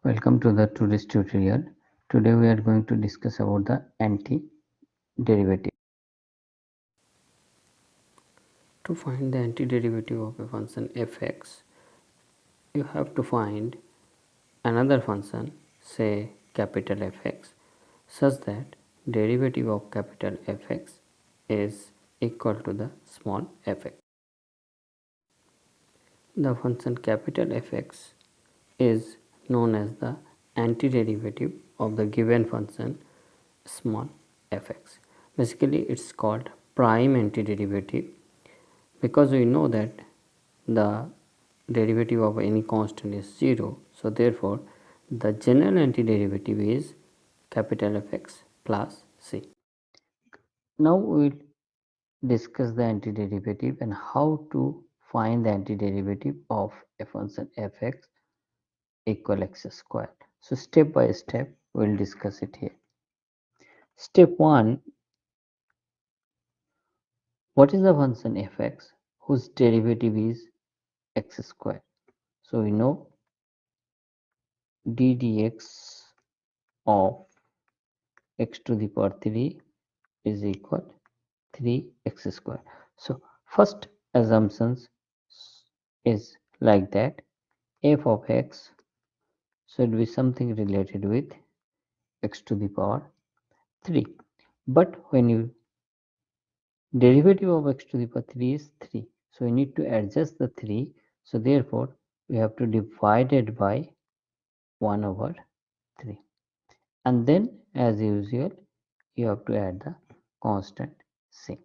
Welcome to the today's tutorial. Today we are going to discuss about the antiderivative. To find the antiderivative of a function fx, you have to find another function, say capital Fx, such that derivative of capital Fx is equal to the small fx. The function capital Fx is known as the antiderivative of the given function small fx. Basically, it's called prime antiderivative because we know that the derivative of any constant is 0. So, therefore, the general antiderivative is capital Fx plus c. Now we will discuss the antiderivative and how to find the antiderivative of a function fx equal x squared. So step by step we will discuss it here. Step 1, what is the function fx whose derivative is x squared? So we know d dx of x to the power 3 is equal 3x square. So first assumptions is like that f of x should be something related with x to the power 3. But when you derivative of x to the power 3 is 3, so we need to adjust the 3. So therefore we have to divide it by 1 over 3, and then as usual you have to add the constant c.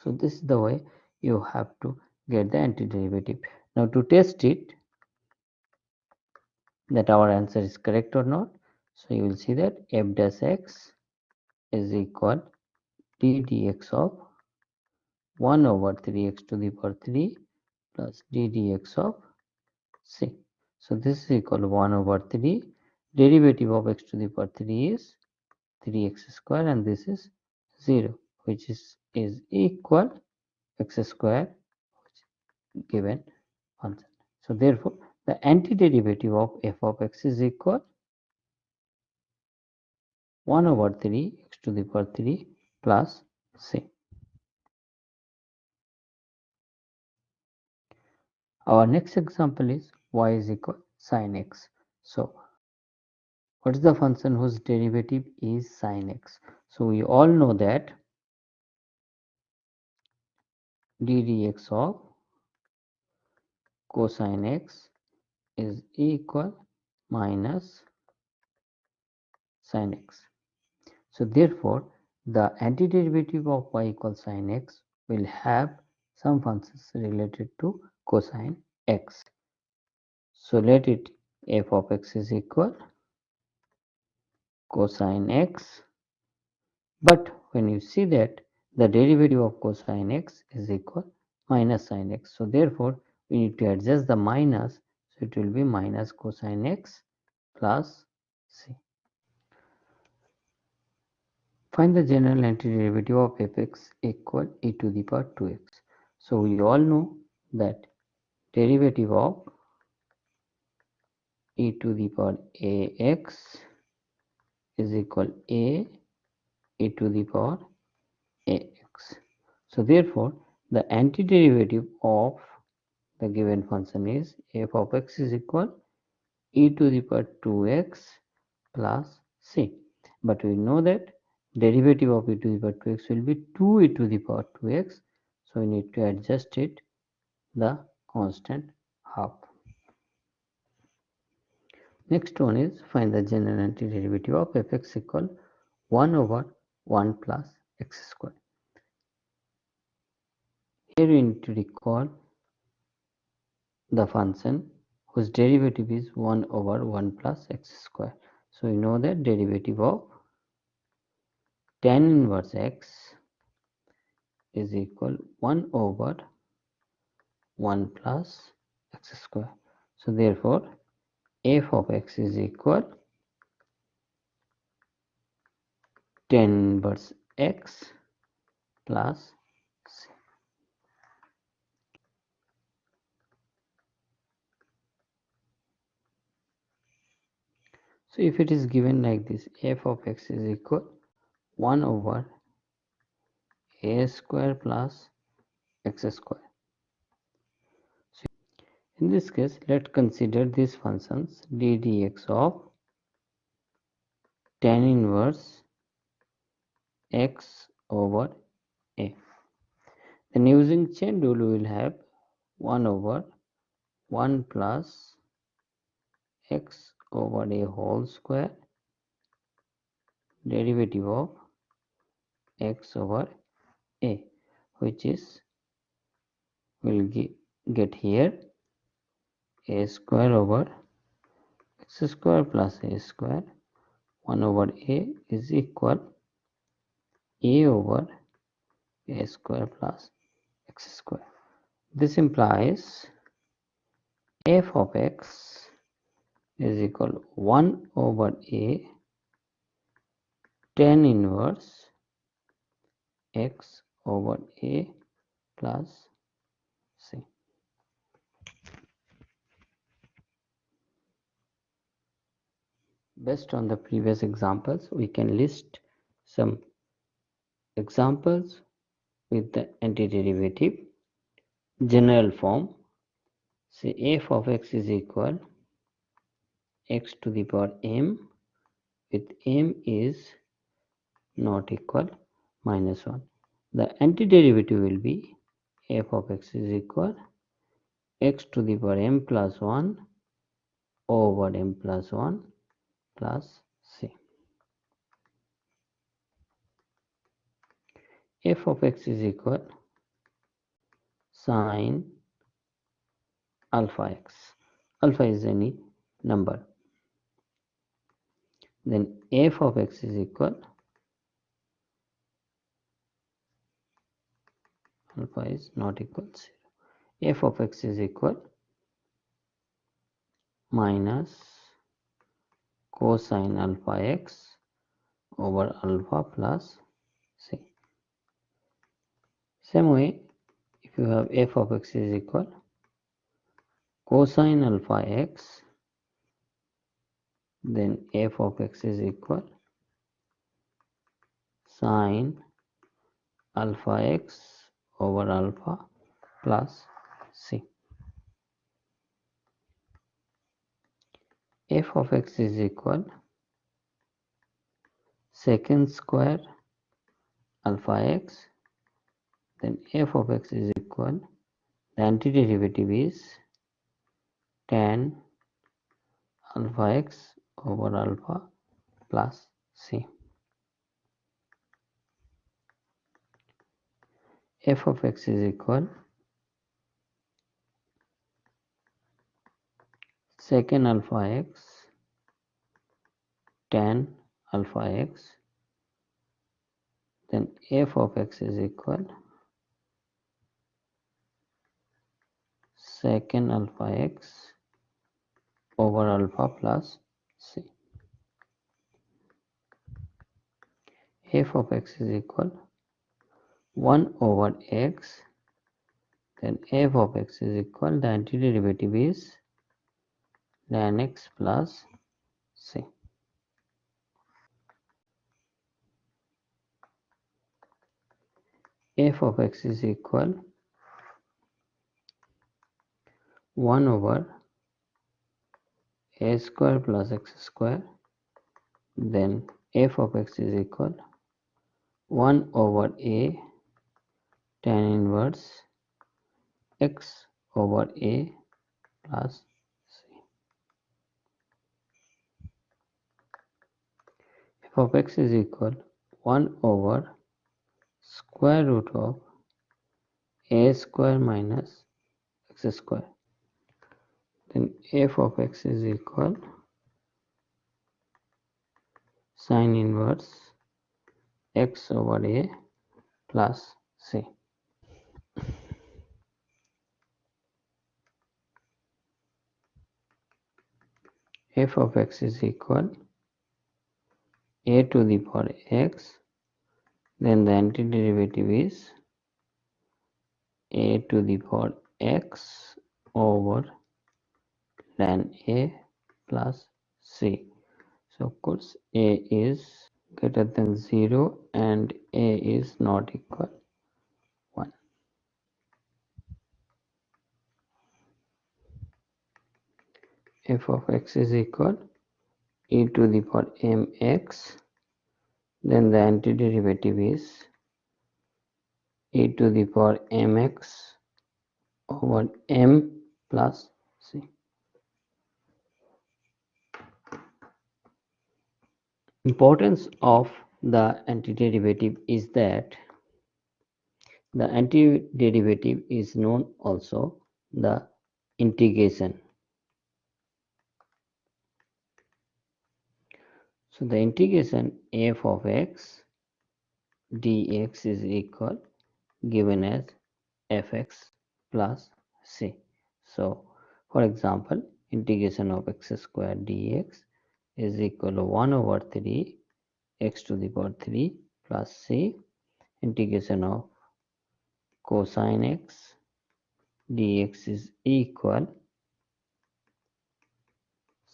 So this is the way you have to get the antiderivative. Now to test it that our answer is correct or not, so you will see that f dash x is equal d dx of 1 over 3x to the power 3 plus d dx of c. So this is equal to 1 over 3. Derivative of x to the power 3 is 3x square, and this is 0, which is equal x square given function. So therefore, the antiderivative of f of x is equal 1 over 3 x to the power 3 plus c. Our next example is y is equal sin x. So what is the function whose derivative is sin x? So we all know that d dx of cosine x is equal minus sin x. So therefore, the antiderivative of y equals sin x will have some functions related to cosine x. So let it f of x is equal cosine x, but when you see that the derivative of cosine x is equal minus sin x, so therefore we need to adjust the minus, so it will be minus cosine x plus c. Find the general antiderivative of fx equal e to the power 2x. So we all know that derivative of e to the power ax is equal a e to the power ax. So therefore, the antiderivative of the given function is f of x is equal e to the power 2x plus c. But we know that derivative of e to the power 2x will be 2 e to the power 2x. So we need to adjust it the constant half. Next one is find the general antiderivative of fx equal 1 over 1 plus x square. Here we need to recall the function whose derivative is 1 over 1 plus x square. So we know that derivative of tan inverse x is equal 1 over 1 plus x square. So therefore, f of x is equal tan inverse x plus c. So if it is given like this, f of x is equal 1 over a square plus x square. So in this case, let's consider these functions d dx of tan inverse x over a. Then using chain rule, we will have 1 over 1 plus x over a whole square derivative of x over a, which is will get here a square over x square plus a square 1 over a is equal a over a square plus x square. This implies f of x is equal 1 over a tan inverse x over a plus c. Based on the previous examples, we can list some examples with the antiderivative general form. Say f of x is equal x to the power m, with m is not equal minus 1. The antiderivative will be f of x is equal x to the power m plus 1 over m plus 1 plus c. F of x is equal sine alpha x. Alpha is any number. Then f of x is equal, alpha is not equal 0. F of x is equal minus cosine alpha x over alpha plus c. Same way, if you have f of x is equal cosine alpha x, then f of x is equal sine alpha x over alpha plus c. F of x is equal secant square alpha x, then f of x is equal, the antiderivative is tan alpha x over alpha plus c. F of x is equal secant alpha x tan alpha x, then f of x is equal secant alpha x over alpha plus c. F of x is equal 1 over x, then f of x is equal, the antiderivative is tan x plus c. F of x is equal 1 over a square plus x square, then f of x is equal 1 over a tan inverse x over a plus c. F of x is equal 1 over square root of a square minus x square, then f of x is equal sine inverse x over a plus c. F of x is equal a to the power x, then the antiderivative is a to the power x over tan a plus c. So of course a is greater than 0 and a is not equal 1. F of x is equal e to the power mx, then the antiderivative is e to the power mx over m plus c. Importance of the antiderivative is that the antiderivative is known also the integration. So the integration f of x dx is equal given as fx plus c. So for example, integration of x square dx is equal to 1 over 3 x to the power 3 plus c. Integration of cosine x dx is equal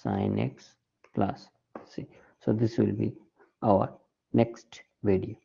sin x plus c. So this will be our next video.